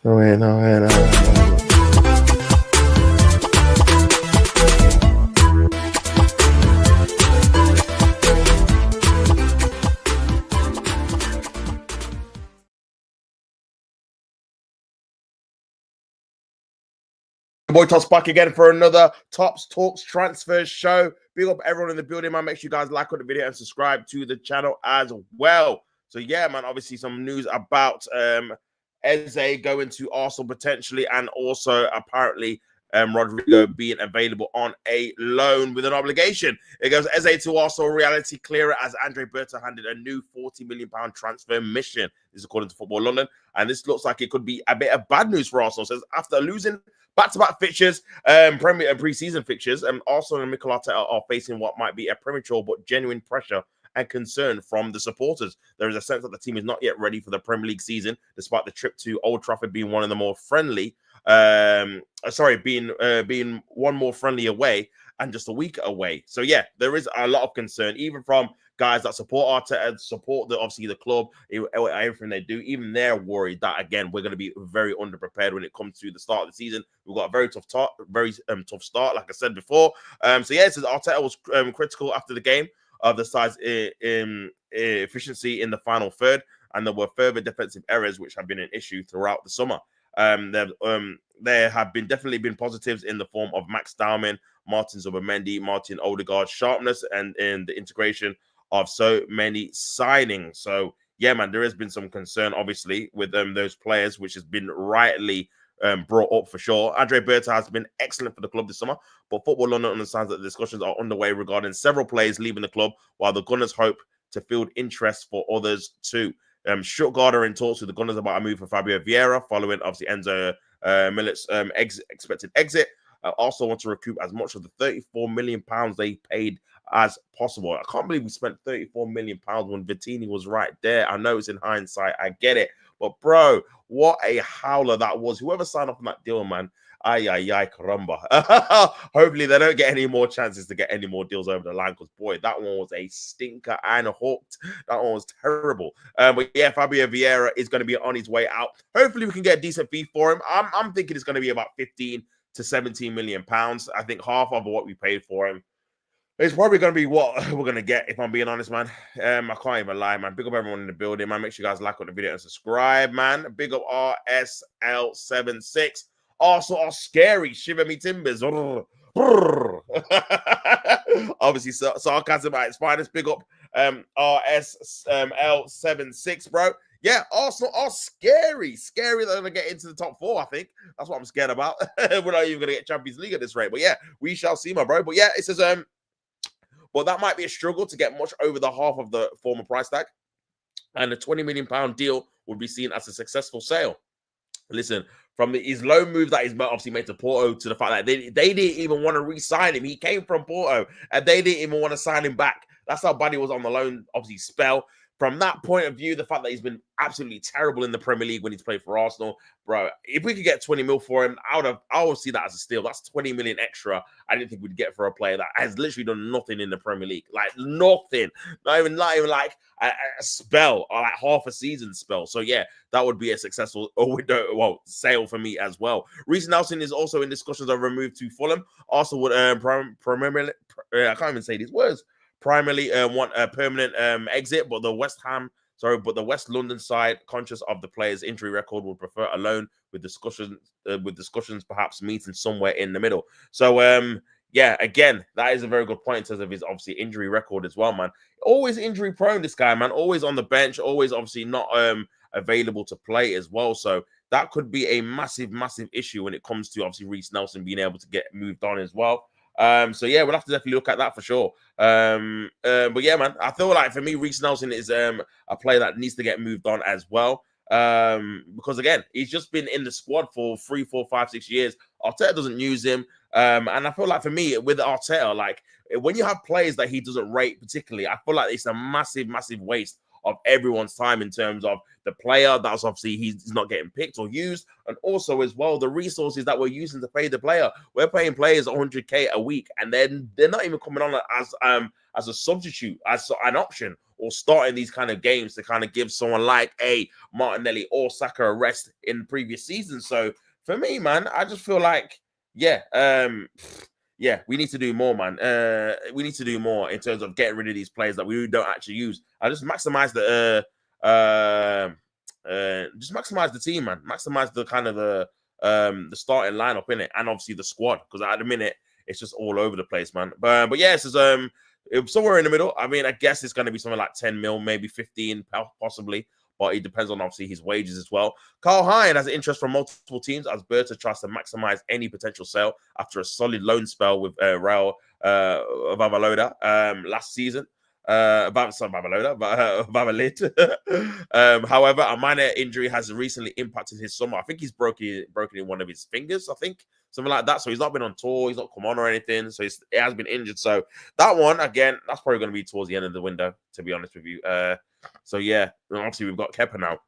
No way, no way, no way. Boy Tops back again for another Tops Talks transfer show. Big up everyone in the building, man. Make sure you guys like on the video and subscribe to the channel as well. So yeah, man, obviously some news about EZE going to Arsenal potentially, and also apparently Rodrigo being available on a loan with an obligation. It goes EZE to Arsenal, reality clearer as Andre Berta handed a new £40 million transfer mission. This is according to Football London, and this looks like it could be a bit of bad news for Arsenal. Says after losing back-to-back fixtures, Premier and pre-season fixtures, and Arsenal and Mikel Arteta are facing what might be a premature but genuine pressure and concern from the supporters. There is a sense that the team is not yet ready for the Premier League season, despite the trip to Old Trafford being one of the more friendly, being one more friendly away and just a week away. So yeah, there is a lot of concern, even from guys that support Arteta, support the club, everything they do. Even they're worried that again we're going to be very underprepared when it comes to the start of the season. We've got a very tough start, like I said before. So yeah, it says Arteta was critical after the game of the side's efficiency in the final third, and there were further defensive errors which have been an issue throughout the summer. There have definitely been positives in the form of Max Dowman, Martin Zubimendi, Martin Odegaard's sharpness, and in the integration of so many signings. So yeah, man, there has been some concern obviously with those players, which has been rightly brought up for sure. Andre Berta has been excellent for the club this summer, but Football London understands that the discussions are underway regarding several players leaving the club, while the Gunners hope to field interest for others too. Stuttgart are in talks with the Gunners about a move for Fabio Vieira following obviously Enzo Millet's expected exit. Also want to recoup as much of the £34 million they paid as possible. I can't believe we spent £34 million when Vittini was right there. I know it's in hindsight, I get it, but bro, what a howler that was. Whoever signed off on that deal, man, caramba. Hopefully they don't get any more chances to get any more deals over the line, because boy, that one was a stinker and hooked. That one was terrible. But yeah, Fabio Vieira is going to be on his way out. Hopefully we can get a decent fee for him. I'm thinking it's going to be about 15 to 17 million pounds. I think half of what we paid for him. It's probably going to be what we're going to get, if I'm being honest, man. I can't even lie, man. Big up everyone in the building, man. Make sure you guys like on the video and subscribe, man. Big up RSL76. Arsenal are scary. Shiver me timbers. Obviously, sarcasm at its finest. Big up RSL76, bro. Yeah, Arsenal are scary. Scary that they're going to get into the top four, I think. That's what I'm scared about. We're not even going to get Champions League at this rate. But yeah, we shall see, my bro. But yeah, it says, well, that might be a struggle to get much over the half of the former price tag. And a £20 million deal would be seen as a successful sale. Listen, from his loan move that he's obviously made to Porto, to the fact that they didn't even want to re-sign him. He came from Porto and they didn't even want to sign him back. That's how bad he was on the loan, obviously, spell. From that point of view, the fact that he's been absolutely terrible in the Premier League when he's played for Arsenal, bro, if we could get 20 mil for him, I would see that as a steal. That's 20 million extra I didn't think we'd get for a player that has literally done nothing in the Premier League. Like, nothing. Not even like a spell, or like half a season spell. So, yeah, that would be a successful sale for me as well. Reece Nelson is also in discussions of a move to Fulham. Arsenal would primarily, I can't even say these words, primarily want a permanent exit, but the West London side, conscious of the player's injury record, would prefer a loan, with discussions perhaps meeting somewhere in the middle. So yeah, again, that is a very good point in terms of his obviously injury record as well, man. Always injury prone, this guy, man. Always on the bench, always obviously not available to play as well. So that could be a massive issue when it comes to obviously Reece Nelson being able to get moved on as well. So yeah, we'll have to definitely look at that for sure. But yeah, man, I feel like for me, Reece Nelson is a player that needs to get moved on as well. Because again, he's just been in the squad for 3, 4, 5, 6 years. Arteta doesn't use him. And I feel like for me, with Arteta, like when you have players that he doesn't rate particularly, I feel like it's a massive waste of everyone's time in terms of the player that's obviously he's not getting picked or used, and also as well the resources that we're using to pay the player. We're paying players 100k a week, and then they're not even coming on as a substitute, as an option, or starting these kind of games to kind of give someone like a Martinelli or Saka a rest in previous seasons. So for me, man, I just feel like, yeah, we need to do more, man. We need to do more in terms of getting rid of these players that we don't actually use. I just maximize just maximize the team, man. Maximize the kind of the starting lineup in it, and obviously the squad, because at the minute it's just all over the place, man. But yeah, it's somewhere in the middle. I mean, I guess it's going to be something like 10 mil, maybe 15, possibly. But it depends on obviously his wages as well. Carl Hine has an interest from multiple teams as Berta tries to maximize any potential sale after a solid loan spell with Real Valladolid last season. Valladolid, but Valladolid. However, a minor injury has recently impacted his summer. I think he's broken in one of his fingers, I think. Something like that. So he's not been on tour. He's not come on or anything. So it has been injured. So that one, again, that's probably going to be towards the end of the window, to be honest with you. So yeah, obviously we've got Kepa now.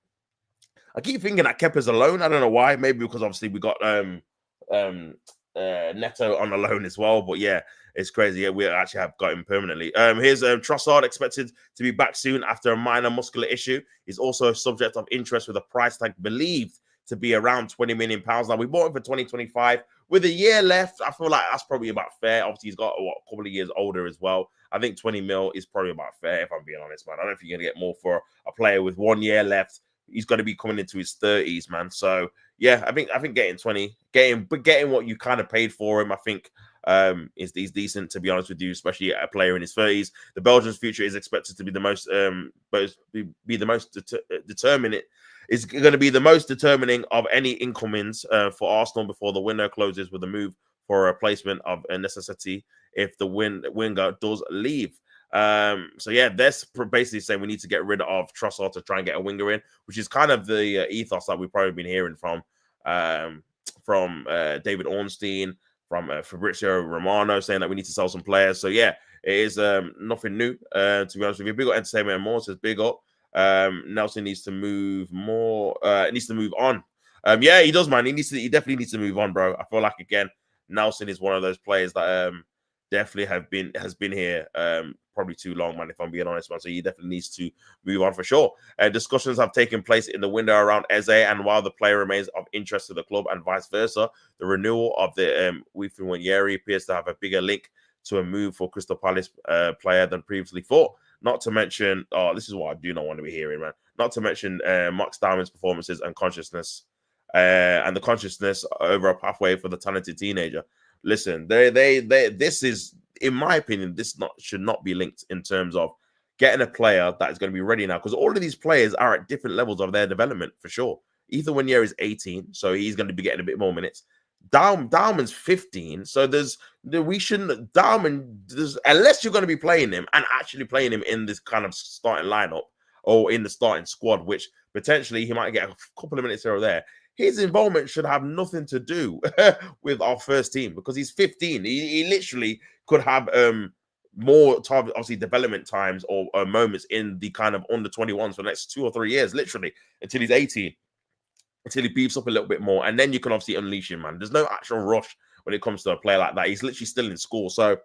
I keep thinking that Kepa's alone. I don't know why. Maybe because obviously we got Neto on a loan as well. But yeah, it's crazy. Yeah, we actually have got him permanently. Here's Trossard expected to be back soon after a minor muscular issue. He's also a subject of interest with a price tag believed to be around £20 million. Now, we bought him for 2025. With a year left, I feel like that's probably about fair. Obviously, he's got a couple of years older as well. I think 20 mil is probably about fair, if I'm being honest, man. I don't think you're going to get more for a player with 1 year left. He's going to be coming into his 30s, man. So, yeah, I think getting 20, getting what you kind of paid for him, I think is decent, to be honest with you, especially a player in his 30s. The Belgian's future is expected to be the most determinant. It's going to be the most determining of any incomings for Arsenal before the window closes, with a move for a replacement of a necessity if the winger does leave. So yeah, that's basically saying we need to get rid of Trossard to try and get a winger in, which is kind of the ethos that we've probably been hearing from David Ornstein, from Fabrizio Romano, saying that we need to sell some players. So yeah, it is nothing new, to be honest with you. Big up Entertainment and More says big up. Nelson needs to move more. Needs to move on. Yeah, he does, man. He definitely needs to move on, bro. I feel like, again, Nelson is one of those players that definitely has been here probably too long, man, if I'm being honest, man. So he definitely needs to move on for sure. Discussions have taken place in the window around EZE, and while the player remains of interest to the club and vice versa, the renewal of the Wifin Wanyeri appears to have a bigger link to a move for Crystal Palace player than previously thought. Not to mention, this is what I do not want to be hearing, man. Not to mention Max Diamond's performances and consciousness, and the consciousness over a pathway for the talented teenager. Listen, this is, in my opinion, should not be linked in terms of getting a player that is going to be ready now, because all of these players are at different levels of their development for sure. Ethan Wanyeri is 18, so he's going to be getting a bit more minutes. Diamond's 15, so unless you're going to be playing him and actually playing him in this kind of starting lineup or in the starting squad, which potentially he might get a couple of minutes here or there. His involvement should have nothing to do with our first team, because he's 15. He literally could have more time, obviously, development times or moments in the kind of under 21s for the next 2 or 3 years, literally, until he's 18, until he beefs up a little bit more. And then you can obviously unleash him, man. There's no actual rush when it comes to a player like that. He's literally still in school. So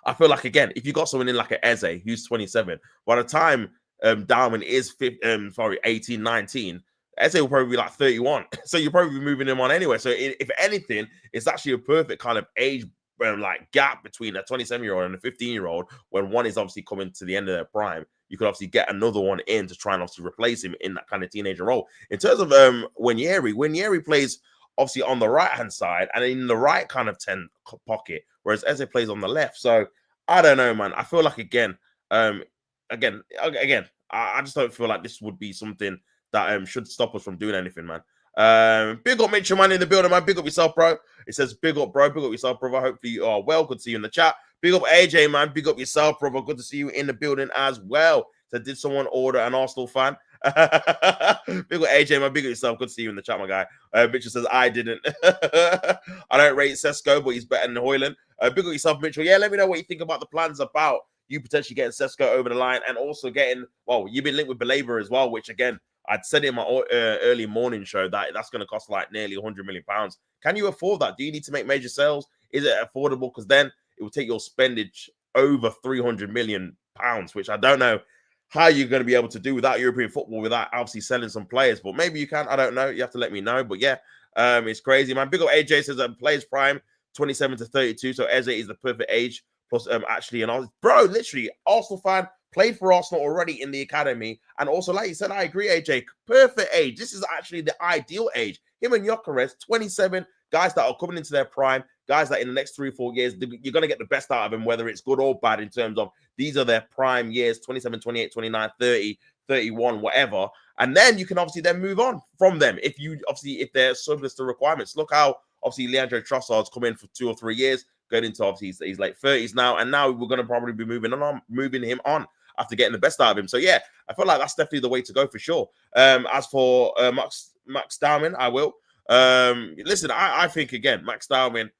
I feel like, again, if you got someone in like an Eze who's 27, by the time Diamond is 18, 19, Eze will probably be like 31. So you'll probably be moving him on anyway. So if anything, it's actually a perfect kind of age like gap between a 27-year-old and a 15-year-old, when one is obviously coming to the end of their prime. You could obviously get another one in to try and obviously replace him in that kind of teenager role. In terms of Wanyeri plays obviously on the right-hand side and in the right kind of 10 pocket, whereas Eze plays on the left. So I don't know, man. I feel like, again, I just don't feel like this would be something that should stop us from doing anything, man. Big up Mitchell, man, in the building, man. Big up yourself, bro. It says big up, bro. Big up yourself, brother. Hopefully you are well. Good to see you in the chat. Big up AJ, man. Big up yourself, brother. Good to see you in the building as well. So did someone order an Arsenal fan? Big up AJ, man. Big up yourself. Good to see you in the chat, my guy. Mitchell says, I didn't. I don't rate Sesko, but he's better than Hoyland. Big up yourself, Mitchell. Yeah, let me know what you think about the plans about you potentially getting Sesko over the line, and also getting, well, you've been linked with Belabor as well, which, again, I'd said in my early morning show that that's going to cost like nearly £100 million. Can you afford that? Do you need to make major sales? Is it affordable? Because then it will take your spendage over £300 million, which I don't know how you're going to be able to do without European football, without obviously selling some players. But maybe you can. I don't know. You have to let me know. But yeah, it's crazy, man. Big up AJ says players prime 27 to 32. So EZE is the perfect age. Plus, actually, and bro, literally, Arsenal fan, played for Arsenal already in the academy. And also, like you said, I agree, AJ. Perfect age. This is actually the ideal age. Him and Gyökeres, 27, guys that are coming into their prime, guys that in the next 3 or 4 years, you're going to get the best out of them, whether it's good or bad in terms of these are their prime years, 27, 28, 29, 30, 31, whatever. And then you can obviously then move on from them if they're surplus to requirements. Look how obviously Leandro Trossard's come in for 2 or 3 years, going into obviously he's late 30s now, and now we're going to probably be moving him on after getting the best out of him. So yeah, I feel like that's definitely the way to go for sure. As for Max Darwin, I will. Listen, I think again, Max Darwin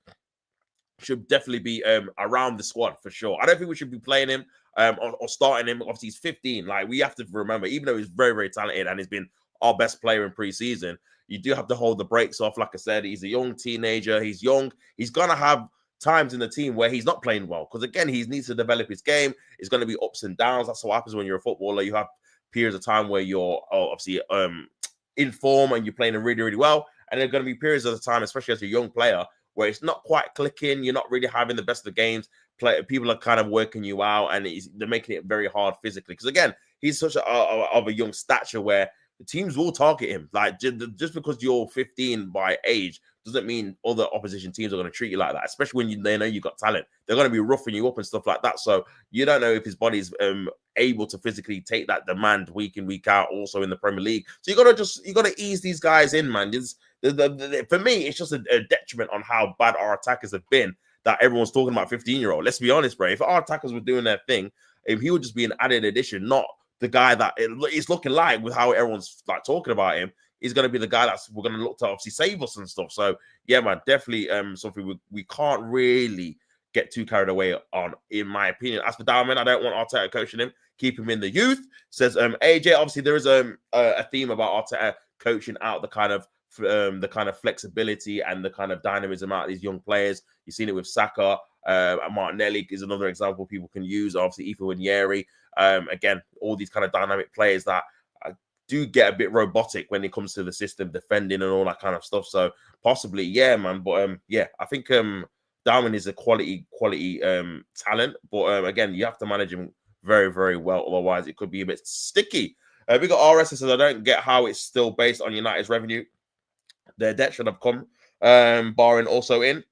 should definitely be around the squad for sure. I don't think we should be playing him or starting him. Obviously, he's 15. Like, we have to remember, even though he's very, very talented and he's been our best player in preseason, you do have to hold the brakes off. Like I said, he's a young teenager. He's young. He's going to have times in the team where he's not playing well because, again, he needs to develop his game. It's going to be ups and downs. That's what happens when you're a footballer. You have periods of time where you're obviously in form and you're playing really, really well. And there are going to be periods of the time, especially as a young player, where it's not quite clicking. You're not really having the best of the games. People are kind of working you out, and they're making it very hard physically. Because again, he's such of a young stature where the teams will target him. Like, just because you're 15 by age doesn't mean other opposition teams are going to treat you like that. Especially when they know you got talent, they're going to be roughing you up and stuff like that. So you don't know if his body's able to physically take that demand week in, week out. Also in the Premier League, so you got to ease these guys in, man. For me, it's just a detriment on how bad our attackers have been that everyone's talking about 15-year-old. Let's be honest, bro. If our attackers were doing their thing, if he would just be an added addition, not the guy that it's looking like with how everyone's like talking about him, he's going to be the guy that's we're going to look to obviously save us and stuff. So yeah, man, definitely something we can't really get too carried away on, in my opinion. As for Darwin, I don't want Arteta coaching him. Keep him in the youth. Says AJ. Obviously, there is a theme about Arteta coaching out the kind of flexibility and the kind of dynamism out of these young players. You've seen it with Saka. Martinelli is another example people can use. Obviously, Ethan Winyeri. Again, all these kind of dynamic players that do get a bit robotic when it comes to the system, defending and all that kind of stuff. So possibly, yeah, man. But yeah, I think Darwin is a quality talent. But again, you have to manage him very, very well. Otherwise, it could be a bit sticky. We got RS that says, I don't get how it's still based on United's revenue. Their debt should have come, barring also in,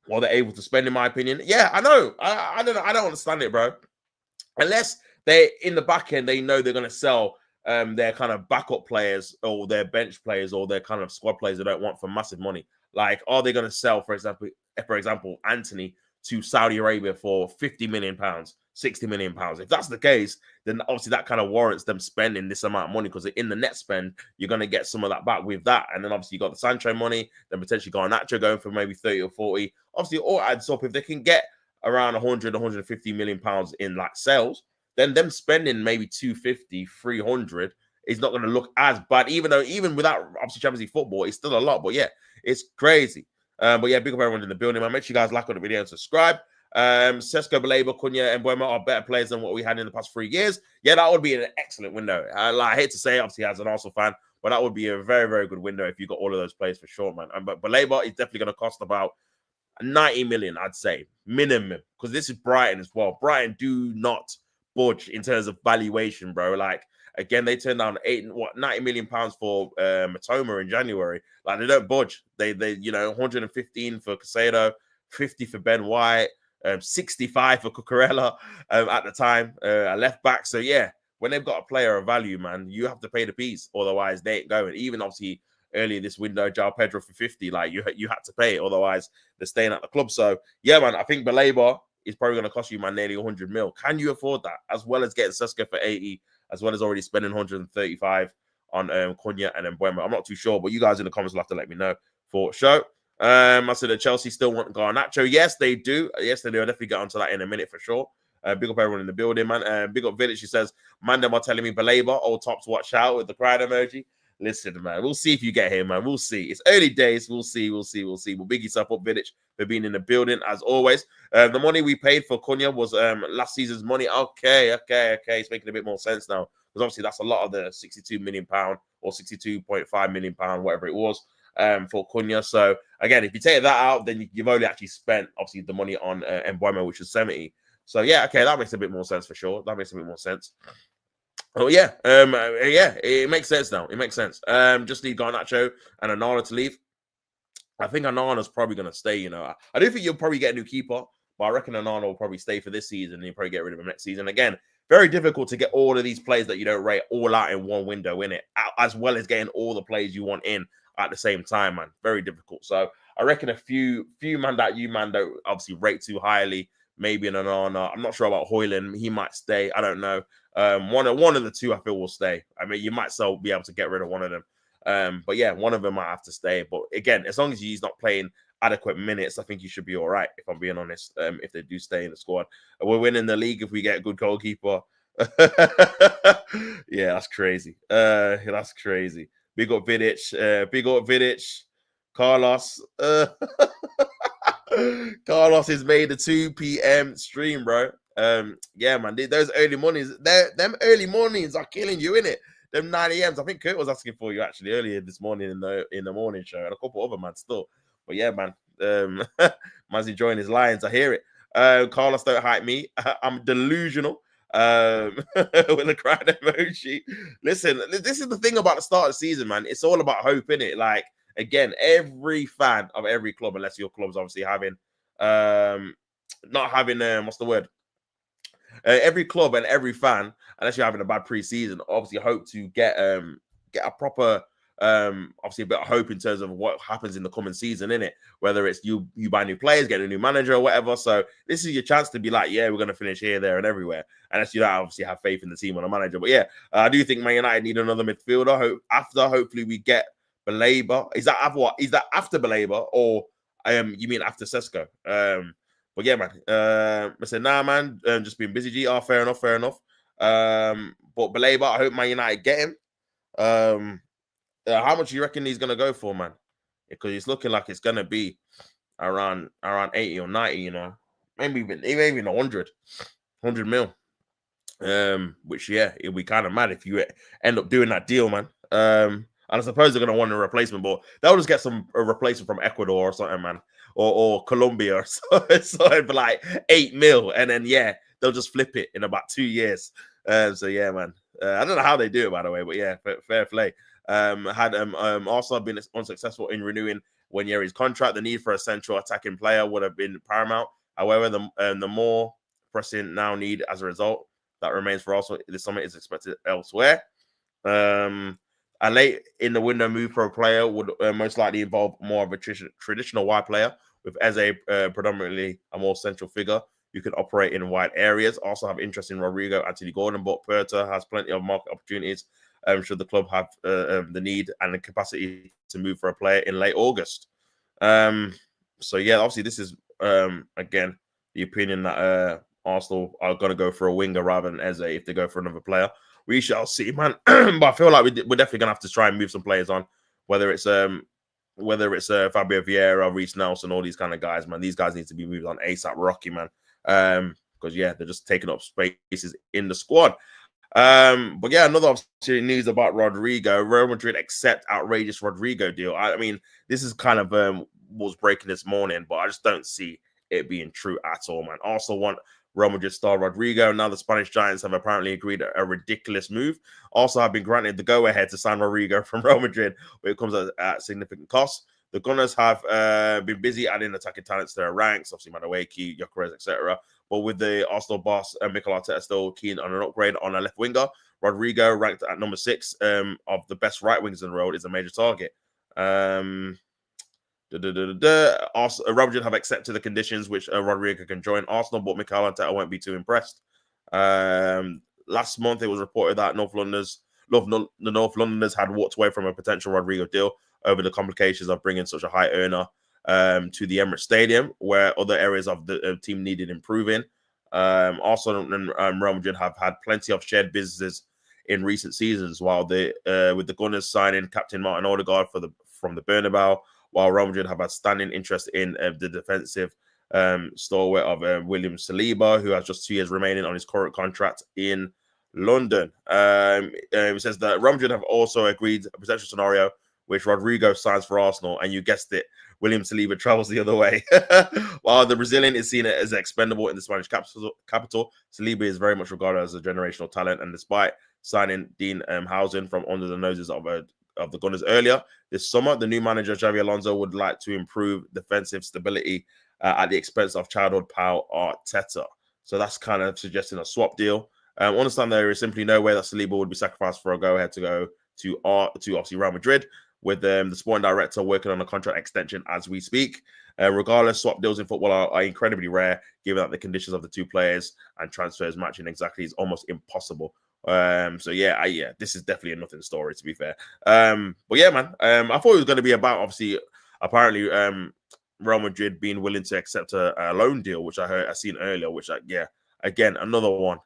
while they're able to spend, in my opinion. Yeah, I know. I don't know. I don't understand it, bro. Unless they in the back end, they know they're going to sell their kind of backup players or their bench players or their kind of squad players they don't want for massive money. Like, are they going to sell, for example, Anthony to Saudi Arabia for £50 million, £60 million? If that's the case, then obviously that kind of warrants them spending this amount of money, because in the net spend, you're going to get some of that back with that. And then obviously you got the Sancho money, then potentially Garnacho going for maybe 30 or 40. Obviously, it all adds up. If they can get around 100, 150 million pounds in like sales, then them spending maybe 250, 300 is not going to look as bad, even without obviously Champions League football, it's still a lot. But yeah, it's crazy. But yeah, big up everyone in the building, man. Make sure you guys like on the video and subscribe. Sesko, Baleba, Cunha, and Mbeumo are better players than what we had in the past 3 years. Yeah, that would be an excellent window. I hate to say, obviously, as an Arsenal fan, but that would be a very, very good window if you got all of those players for sure, man. But Baleba is definitely going to cost about 90 million, I'd say, minimum, because this is Brighton as well. Brighton do not budge in terms of valuation, bro. Like, again, they turned down 90 million pounds for Matoma in January. Like, they don't budge. They 115 for Casado, 50 for Ben White, 65 for Cucurella at the time, a left back. So yeah, when they've got a player of value, man, you have to pay the piece. Otherwise, they ain't going. Even obviously earlier this window, João Pedro for 50, like you had to pay it. Otherwise, they're staying at the club. So yeah, man, I think Baleba is probably going to cost you, man, nearly 100 mil. Can you afford that? As well as getting Sesko for 80, as well as already spending 135 on Cunha and Mbeumo. I'm not too sure, but you guys in the comments will have to let me know for sure. I said that Chelsea still want Garnacho. Yes, they do. Yes, they do. I'll definitely get onto that in a minute for sure. Big up everyone in the building, man. Big up Village. She says, man, them are telling me Baleba, old tops, watch out with the crying emoji. Listen, man, we'll see if you get here, man. We'll see. It's early days. We'll see. We'll big yourself up, Vidic, for being in the building as always. The money we paid for Cunha was last season's money. Okay. It's making a bit more sense now, because obviously that's a lot of the £62 million or £62.5 million, whatever it was, for Cunha. So again, if you take that out, then you've only actually spent obviously the money on Mbeumo, which was 70. So yeah, okay, that makes a bit more sense for sure. That makes a bit more sense. Oh yeah, it makes sense now. It makes sense. Just need Garnacho and Anana to leave. I think Anana's probably going to stay. You know, I do think you'll probably get a new keeper, but I reckon Anana will probably stay for this season, and you'll probably get rid of him next season. Again, very difficult to get all of these players that you don't rate all out in one window, in it, as well as getting all the players you want in at the same time, man. Very difficult. So I reckon a few man that you, man, don't obviously rate too highly. Maybe an Anana. I'm not sure about Hoyland. He might stay. I don't know. One of the two I feel will stay. I mean, you might still be able to get rid of one of them. But yeah, one of them might have to stay. But again, as long as he's not playing adequate minutes, I think you should be all right, if I'm being honest, if they do stay in the squad. We're winning the league if we get a good goalkeeper. Yeah, that's crazy. That's crazy. Big up Vidic. Carlos. Carlos has made a 2 p.m. stream, bro. Yeah, man, those early mornings, them early mornings are killing you, innit? Them 9 a.m.s. I think Kurt was asking for you actually earlier this morning in the morning show, and a couple other man still. But yeah, man, man's enjoying his lines. I hear it. Carlos, don't hype me. I'm delusional. With a crying emoji. Listen, this is the thing about the start of the season, man. It's all about hope, innit? Like, again, every fan of every club, unless your club's obviously having not having what's the word? Every club and every fan, unless you're having a bad preseason, obviously hope to get a proper obviously a bit of hope in terms of what happens in the coming season, innit? Whether it's you buy new players, get a new manager or whatever. So this is your chance to be like, yeah, we're gonna finish here, there, and everywhere. Unless you don't obviously have faith in the team or the manager. But yeah, I do think Man United need another midfielder. Hopefully we get Baleba. Is that after Baleba, or you mean after Sesko? But yeah, man. I said, nah, man. Just being busy. GR, fair enough. But Baleba, I hope Man United get him. How much do you reckon he's gonna go for, man? Because it's looking like it's gonna be around 80 or 90. You know, maybe even 100 mil. Which yeah, it'll be kind of mad if you end up doing that deal, man. And I suppose they're gonna want a replacement, but they'll just get a replacement from Ecuador or something, man, or Colombia or something for like 8 mil, and then yeah, they'll just flip it in about 2 years. So yeah, man. I don't know how they do it, by the way, but yeah, fair play. Had Arsenal been unsuccessful in renewing Wanyeri's contract, the need for a central attacking player would have been paramount. However, the more pressing now need as a result that remains for Arsenal this summer is expected elsewhere. A late in the window move for a player would most likely involve more of a traditional wide player, with Eze predominantly a more central figure who can operate in wide areas. Also have interest in Rodrigo, Anthony Gordon, but Puerta has plenty of market opportunities should the club have the need and the capacity to move for a player in late August. So yeah, obviously this is again the opinion that Arsenal are going to go for a winger rather than Eze if they go for another player. We shall see, man. But I feel like we're definitely going to have to try and move some players on, whether it's Fabio Vieira, Reece Nelson, all these kind of guys, man. These guys need to be moved on ASAP Rocky, man. Because yeah, they're just taking up spaces in the squad. But yeah, another obviously news about Rodrigo. Real Madrid accept outrageous Rodrigo deal. I mean, this is kind of was breaking this morning, but I just don't see it being true at all, man. Also want Real Madrid star Rodrigo. Now the Spanish Giants have apparently agreed a ridiculous move. Also have been granted the go-ahead to sign Rodrigo from Real Madrid, but it comes at significant cost. The Gunners have been busy adding attacking talents to their ranks, obviously Madueke, Gyökeres, etc. But with the Arsenal boss, Mikel Arteta, still keen on an upgrade on a left winger, Rodrigo, ranked at number 6 of the best right wingers in the world, is a major target. Real Madrid have accepted the conditions which Rodrigo can join Arsenal, but Mikel Arteta won't be too impressed. Last month, it was reported that the North Londoners had walked away from a potential Rodrigo deal over the complications of bringing such a high earner to the Emirates Stadium, where other areas of the team needed improving. Arsenal and Real Madrid have had plenty of shared businesses in recent seasons. While with the Gunners signing Captain Martin Odegaard from the Bernabeu, while Real Madrid have had standing interest in the defensive stalwart of William Saliba, who has just 2 years remaining on his current contract in London. It says that Real Madrid have also agreed a potential scenario which Rodrigo signs for Arsenal, and you guessed it, William Saliba travels the other way. While the Brazilian is seen as expendable in the Spanish capital, Saliba is very much regarded as a generational talent, and despite signing Dean Housen from under the noses of the Gunners earlier this summer, the new manager, Xabi Alonso, would like to improve defensive stability at the expense of childhood pal Arteta. So that's kind of suggesting a swap deal. Understand there is simply no way that Saliba would be sacrificed for a go-ahead to go to obviously Real Madrid, with the sporting director working on a contract extension as we speak. Regardless, swap deals in football are incredibly rare, given that the conditions of the two players and transfers matching exactly is almost impossible. So yeah, this is definitely a nothing story, to be fair. But yeah, man, I thought it was going to be about, obviously, apparently Real Madrid being willing to accept a loan deal, which I seen earlier, which again, another one,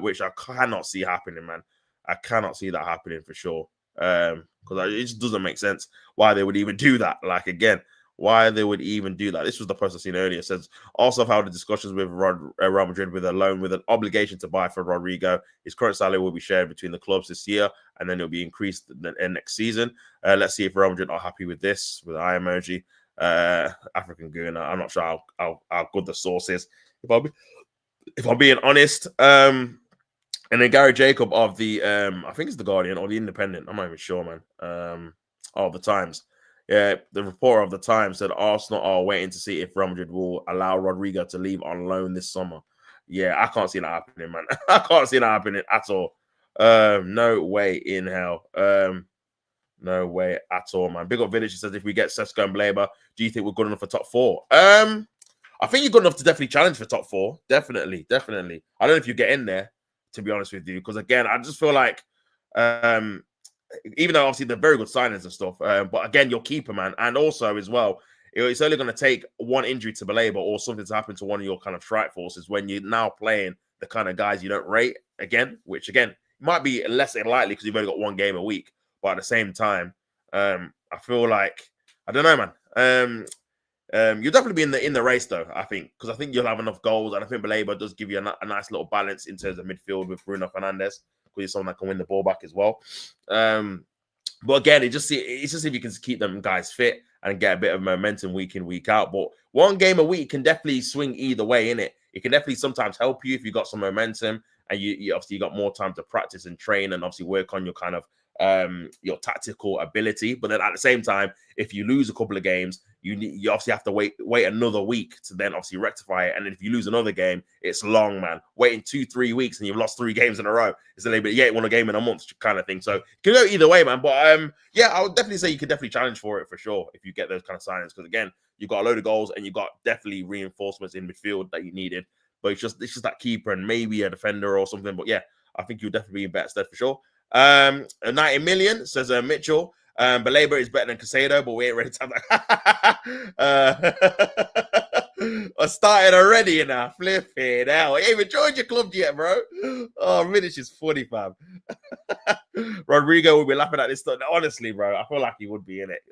which I cannot see happening, man. I cannot see that happening for sure. Because it just doesn't make sense why they would even do that. Like, again, why they would even do that. This was the post I seen earlier. It says, also have the discussions with Real Madrid with a loan with an obligation to buy for Rodrigo. His current salary will be shared between the clubs this year, and then it'll be increased next season. Let's see if Real Madrid are happy with this, with the eye emoji. African Gooner. I'm not sure how good the source is, if I'm being honest. And then Gary Jacob of the, I think it's the Guardian or the Independent. I'm not even sure, man. Of the Times. Yeah, the reporter of the Times said Arsenal are waiting to see if Real Madrid will allow Rodrigo to leave on loan this summer. Yeah, I can't see that happening, man. I can't see that happening at all. No way in hell. No way at all, man. Big up Village says, if we get Sesko and Blaber, do you think we're good enough for top 4? I think you're good enough to definitely challenge for top 4. Definitely. I don't know if you get in there, to be honest with you, because again, I just feel like, even though obviously they're very good signings and stuff, but again, your keeper, man, and also as well, it's only going to take one injury to Baleba or something to happen to one of your kind of strike forces when you're now playing the kind of guys you don't rate again, which again might be less likely because you've only got one game a week, but at the same time, I feel like, I don't know, man. You'll definitely be in the race though, I think, because I think you'll have enough goals, and I think Baleba does give you a nice little balance in terms of midfield with Bruno Fernandes, because he's someone that can win the ball back as well. But again, it's just if you can keep them guys fit and get a bit of momentum week in, week out. But one game a week can definitely swing either way, innit? It can definitely sometimes help you if you got some momentum and you obviously got more time to practice and train and obviously work on your kind of your tactical ability. But then at the same time, if you lose a couple of games, you obviously have to wait another week to then obviously rectify it. And then if you lose another game, it's long, man. Waiting 2-3 weeks and you've lost 3 games in a row, it's a little bit, you won a game in a month kind of thing. So it can go either way, man. But yeah, I would definitely say you could definitely challenge for it for sure if you get those kind of signings, because again, you've got a load of goals and you've got definitely reinforcements in midfield that you needed. But it's just that keeper and maybe a defender or something. But yeah, I think you'll definitely be in better stead for sure. 90 million, says Mitchell. Baleba is better than Casado, but we ain't ready to have that. I started already, you know. Flipping hell. You ain't even joined your club yet, bro. Oh, Minich is funny, fam. Rodrigo will be laughing at this stuff. Honestly, bro, I feel like he would be in it.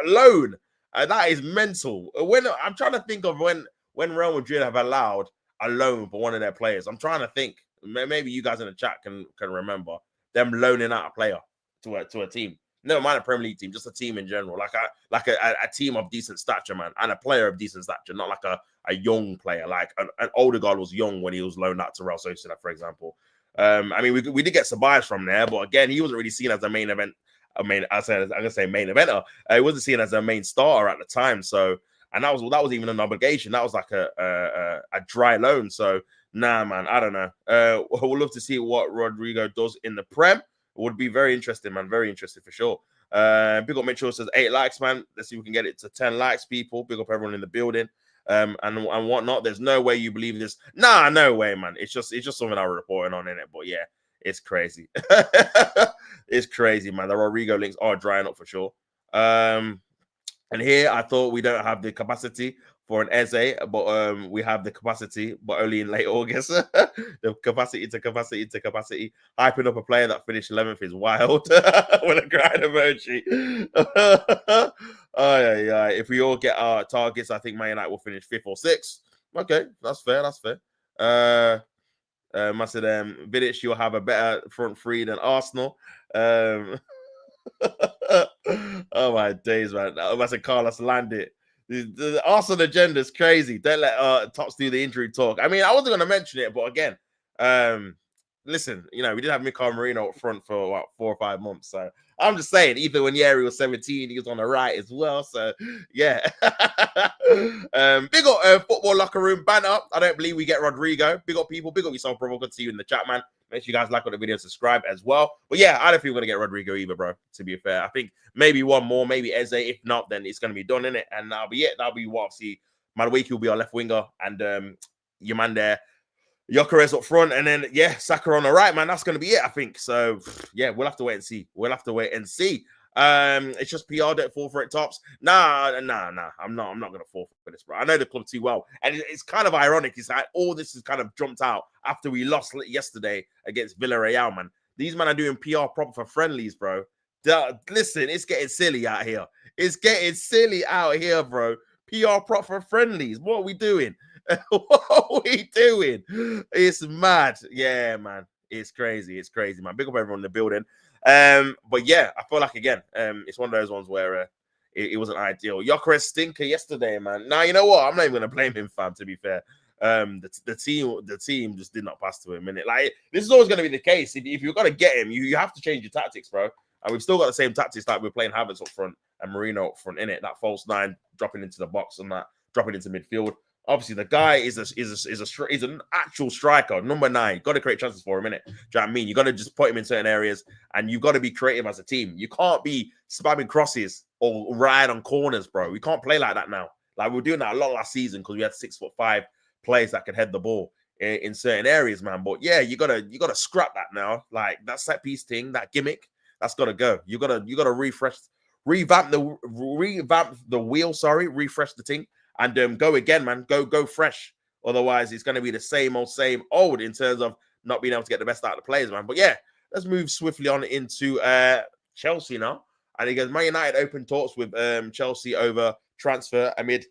Alone. That is mental. When I'm trying to think of when Real Madrid have allowed a loan for one of their players. I'm trying to think. Maybe you guys in the chat can remember them loaning out a player to a team. Never mind a Premier League team, just a team in general, like a team of decent stature, man, and a player of decent stature, not like a young player. Like an older guy was young when he was loaned out to Real Sociedad, for example. I mean, we did get Ceballos from there, but again, he wasn't really seen as a main event. I'm gonna say main eventer. He wasn't seen as a main starter at the time. So, and that was even an obligation. That was like a dry loan. So, nah, man, I don't know. We'll love to see what Rodrigo does in the Prem. Would be very interesting, man. Very interesting for sure. Big up Mitchell says 8 likes, man. Let's see if we can get it to 10 likes, people. Big up everyone in the building. And whatnot. There's no way you believe this. Nah, no way, man. It's just something I'm reporting on in it. But yeah, it's crazy. It's crazy, man. The Rodrigo links are drying up for sure. And here I thought we don't have the capacity for an EZE, but we have the capacity, but only in late August. The capacity to capacity to capacity. Hyping up a player that finished 11th is wild. With a grind emoji. Oh, yeah. If we all get our targets, I think Man United will finish 5th or 6th. Okay, that's fair. That's fair. I said, Vidic, you'll have a better front three than Arsenal. Oh my days, man. I said Carlos landed. The Arsenal agenda is crazy. Don't let Tops do the injury talk. I mean, I wasn't going to mention it, but again, listen, we did have Mikael Marino up front for what 4 or 5 months. So I'm just saying, even when Yeri was 17, he was on the right as well. So yeah. Big up football locker room banner. I don't believe we get Rodrigo. Big up people. Big up yourself, bro. Good to see you in the chat, man. Make sure you guys like on the video, subscribe as well. But yeah, I don't think we're gonna get Rodrigo either, bro. To be fair, I think maybe one more, maybe EZE. If not, then it's gonna be done in it, and that'll be it. That'll be what obviously Madueke will be our left winger, and your man there, Gyökeres up front, and then yeah, Saka on the right, man. That's gonna be it, I think. So yeah, we'll have to wait and see. It's just PR, don't fall for it, Tops. Nah. I'm not gonna fall for this, bro. I know the club too well, and it's kind of ironic. It's like all this has kind of jumped out after we lost yesterday against Villarreal, man. These men are doing PR proper for friendlies, bro. Listen, it's getting silly out here. It's getting silly out here, bro. PR prop for friendlies. What are we doing? What are we doing? It's mad. Yeah, man. It's crazy. It's crazy, man. Big up everyone in the building. But yeah, I feel like again, it's one of those ones where it wasn't ideal. Gyökeres stinker yesterday, man. Now you know what? I'm not even gonna blame him, fam. To be fair, the team just did not pass to him. And like this is always gonna be the case. If you're gonna get him, you have to change your tactics, bro. And we've still got the same tactics like we're playing Havertz up front and Marino up front in it. That false 9 dropping into the box and that dropping into midfield. Obviously, the guy is an actual striker, number 9. Got to create chances for him, innit? Do you know what I mean? You got to just put him in certain areas, and you've got to be creative as a team. You can't be spamming crosses or ride on corners, bro. We can't play like that now. Like we were doing that a lot last season because we had 6'5" players that could head the ball in certain areas, man. But yeah, you gotta scrap that now. Like that set piece thing, that gimmick, that's gotta go. You gotta revamp the wheel. Refresh the thing. And go again, man. Go fresh. Otherwise, it's going to be the same old in terms of not being able to get the best out of the players, man. But yeah, let's move swiftly on into Chelsea now. And he goes, Man United open talks with Chelsea over transfer amid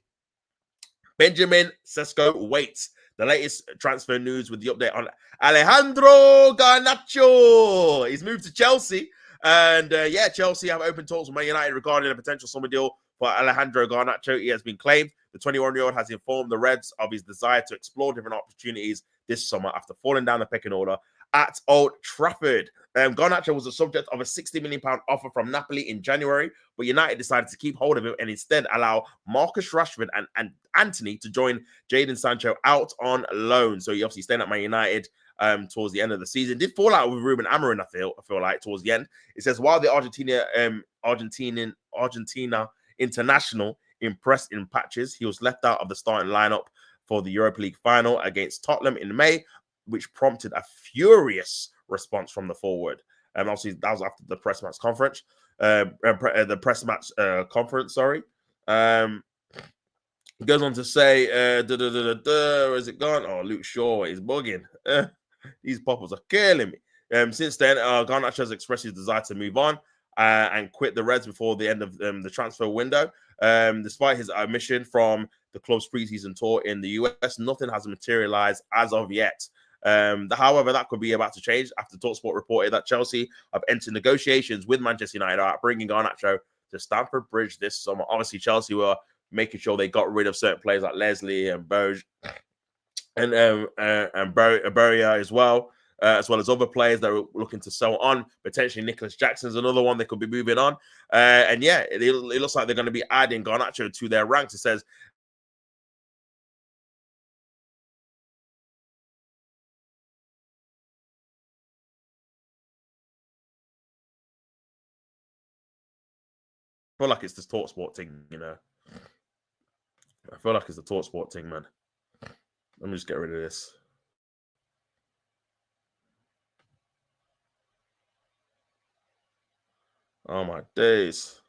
Benjamin Sesko waits. The latest transfer news with the update on Alejandro Garnacho. He's moved to Chelsea. And yeah, Chelsea have open talks with Man United regarding a potential summer deal for Alejandro Garnacho. He has been claimed. The 21-year-old has informed the Reds of his desire to explore different opportunities this summer after falling down the pecking order at Old Trafford. Garnacho was the subject of a £60 million offer from Napoli in January, but United decided to keep hold of him and instead allow Marcus Rashford and Anthony to join Jadon Sancho out on loan. So he obviously staying at Man United towards the end of the season. Did fall out with Ruben Amorim, I feel like, towards the end. It says, while the Argentina international impressed in patches, he was left out of the starting lineup for the Europa League final against Tottenham in May, which prompted a furious response from the forward. Obviously, that was after the press match conference. Sorry. He goes on to say, where is it gone? Oh, Luke Shaw is bugging. These poppers are killing me. Since then, Garnacho has expressed his desire to move on and quit the Reds before the end of the transfer window. Despite his omission from the club's preseason tour in the US, nothing has materialized as of yet. However, that could be about to change after TalkSport reported that Chelsea have entered negotiations with Manchester United about bringing Garnacho to Stamford Bridge this summer. Obviously, Chelsea were making sure they got rid of certain players like Leslie and Berge and Beria as well as other players that are looking to sell on. Potentially Nicholas Jackson's another one they could be moving on. And yeah, it looks like they're going to be adding Garnacho to their ranks. It says, I feel like it's this TalkSport thing, you know. I feel like it's the TalkSport thing, man. Let me just get rid of this. Oh my days.